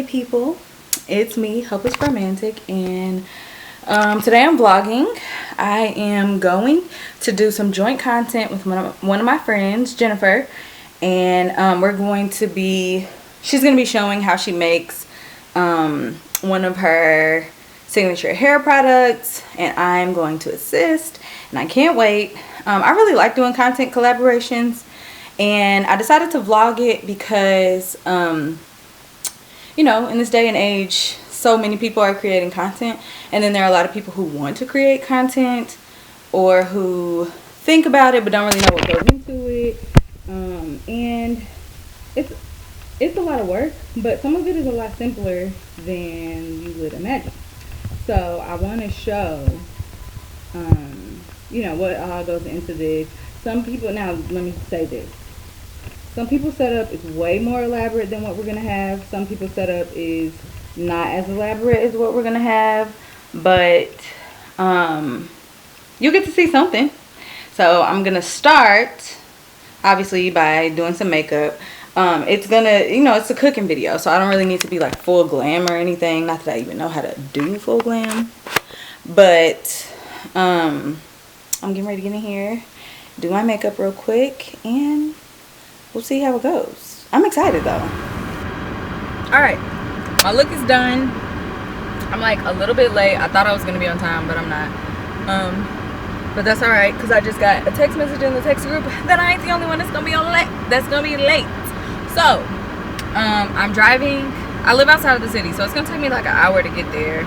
people, it's me, Hopeless Romantic, and today I'm vlogging. I am going to do some joint content with one of my friends, Jennifer, and she's going to be showing how she makes one of her signature hair products, and I'm going to assist, and I can't wait. I really like doing content collaborations, and I decided to vlog it because you know, in this day and age, so many people are creating content, and then there are a lot of people who want to create content or who think about it but don't really know what goes into it. And it's a lot of work, but some of it is a lot simpler than you would imagine. So I want to show you know, what all goes into this. Some people, now let me say this, some people's setup is way more elaborate than what we're going to have. Some people's setup is not as elaborate as what we're going to have. But you'll get to see something. So I'm going to start, obviously, by doing some makeup. It's going to, you know, it's a cooking video. So I don't really need to be like full glam or anything. Not that I even know how to do full glam. But I'm getting ready to get in here, do my makeup real quick, and we'll see how it goes. I'm excited though. Alright, my look is done. I'm like a little bit late. I thought I was going to be on time, but I'm not. But that's alright, because I just got a text message in the text group that I ain't the only one that's going to be late. So, I'm driving. I live outside of the city, so it's going to take me like an hour to get there.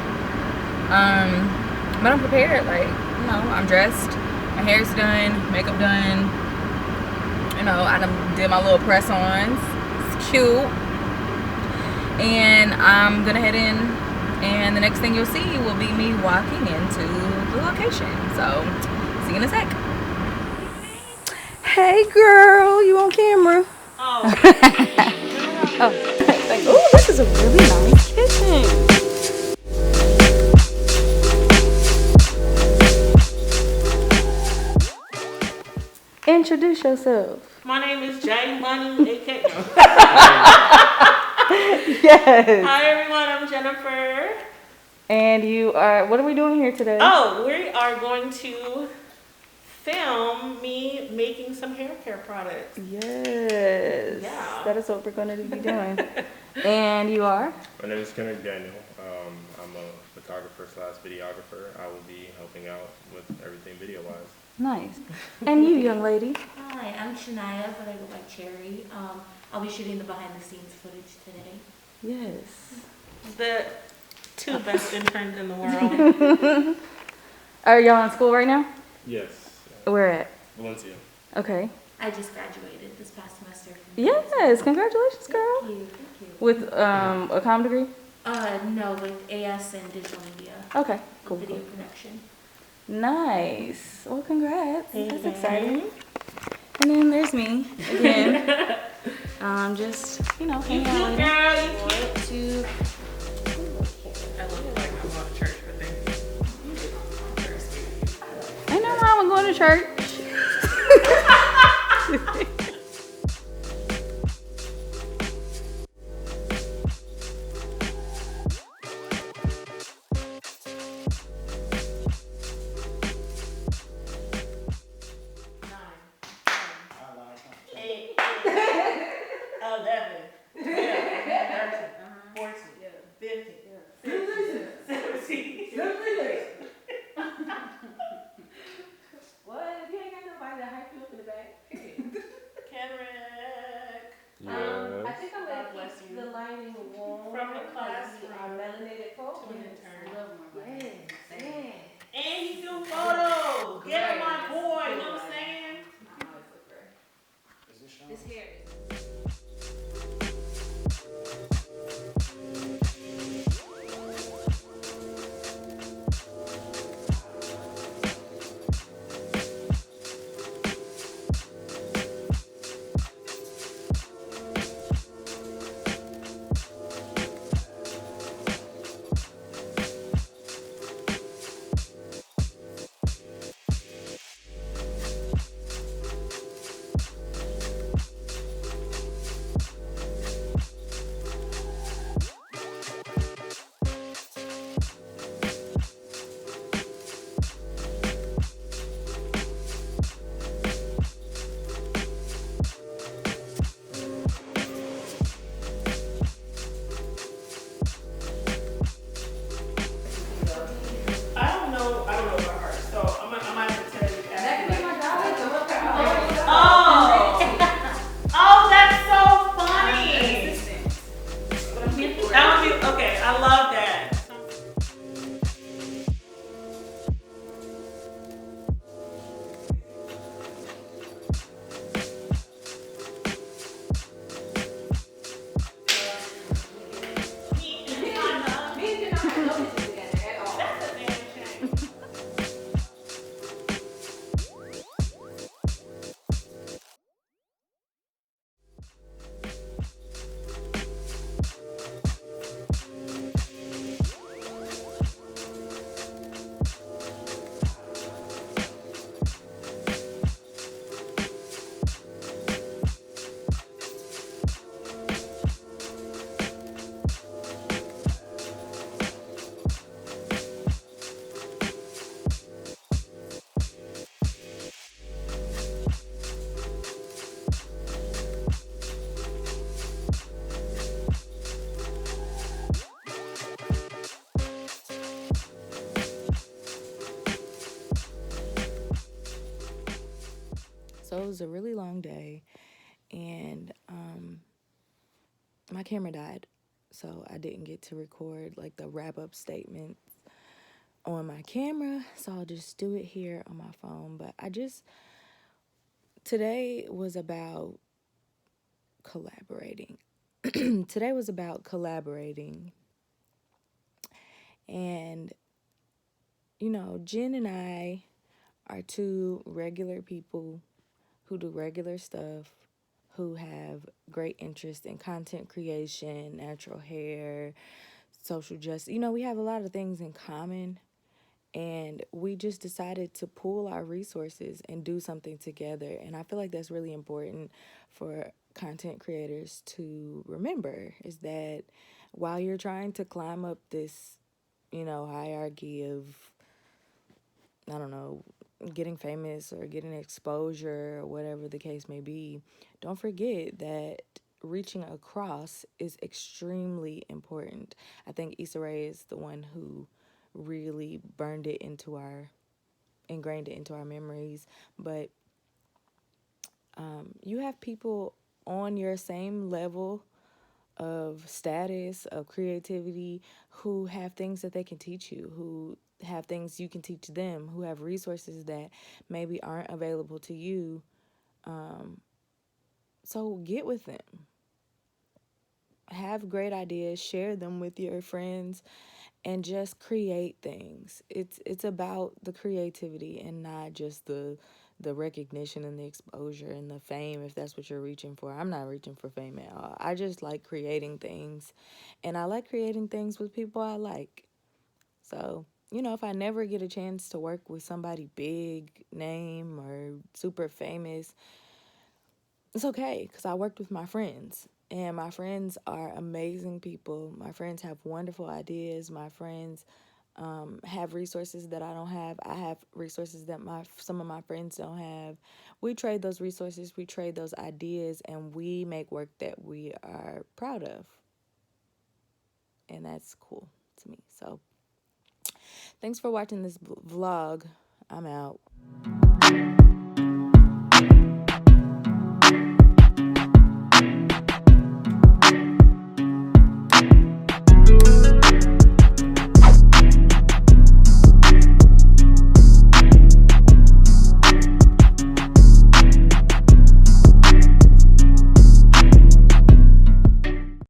But I'm prepared. Like, you know, I'm dressed. My hair's done. Makeup done. You know, I did my little press-ons. It's cute. And I'm gonna head in, and the next thing you'll see will be me walking into the location. So, see you in a sec. Hey girl, you on camera? Oh. Oh, thank you. Ooh, this is a really nice kitchen. Introduce yourself. My name is J Money, aka. Yes. Hi everyone, I'm Jennifer. And you are, what are we doing here today? Oh, we are going to film me making some hair care products. Yes. Yeah. That is what we're going to be doing. And you are? My name is Kenric Daniel. I'm a photographer / videographer. I will be helping out with everything video-wise. Nice. And you, young lady? Hi, I'm Shania, but I go by Cherry. I'll be shooting the behind-the-scenes footage today. Yes. The two best interns in the world. Are y'all in school right now? Yes. Where at? Valencia. Okay. I just graduated this past semester. Yes, congratulations, girl. Thank you. With a comm degree? No, with AS and digital media. Okay, cool. Video production. Nice. Well, congrats. That's exciting. And then there's me again. Just, you know, hanging out with Girl, I look like I'm going to church, but thank you. Ain't nothing wrong with going to church. I think I'm going to keep the lining warm From the classroom. Our melanated folks. Yes. And you do photos. Get my boy, you know what I'm saying? This hair is... So it was a really long day, and my camera died, so I didn't get to record like the wrap-up statement on my camera, so I'll just do it here on my phone. But today was about collaborating. Today was about collaborating. And, you know, Jen and I are two regular people who do regular stuff, who have great interest in content creation, natural hair, social justice. You know, we have a lot of things in common. And we just decided to pool our resources and do something together. And I feel like that's really important for content creators to remember, is that while you're trying to climb up this, you know, hierarchy of, I don't know, getting famous or getting exposure or whatever the case may be, don't forget that reaching across is extremely important. I think Issa Rae is the one who really ingrained it into our memories. But you have people on your same level of status, of creativity, who have things that they can teach you, who have things you can teach them, who have resources that maybe aren't available to you. So get with them. Have great ideas, share them with your friends, and just create things. It's about the creativity and not just the recognition and the exposure and the fame, if that's what you're reaching for. I'm not reaching for fame at all. I just like creating things, and I like creating things with people I like. So, you know, if I never get a chance to work with somebody big name or super famous, it's okay, because I worked with my friends, and my friends are amazing people. My friends have wonderful ideas. My friends have resources that I don't have. I have resources that some of my friends don't have. We trade those resources, we trade those ideas, and we make work that we are proud of. And that's cool to me. So thanks for watching this vlog. I'm out.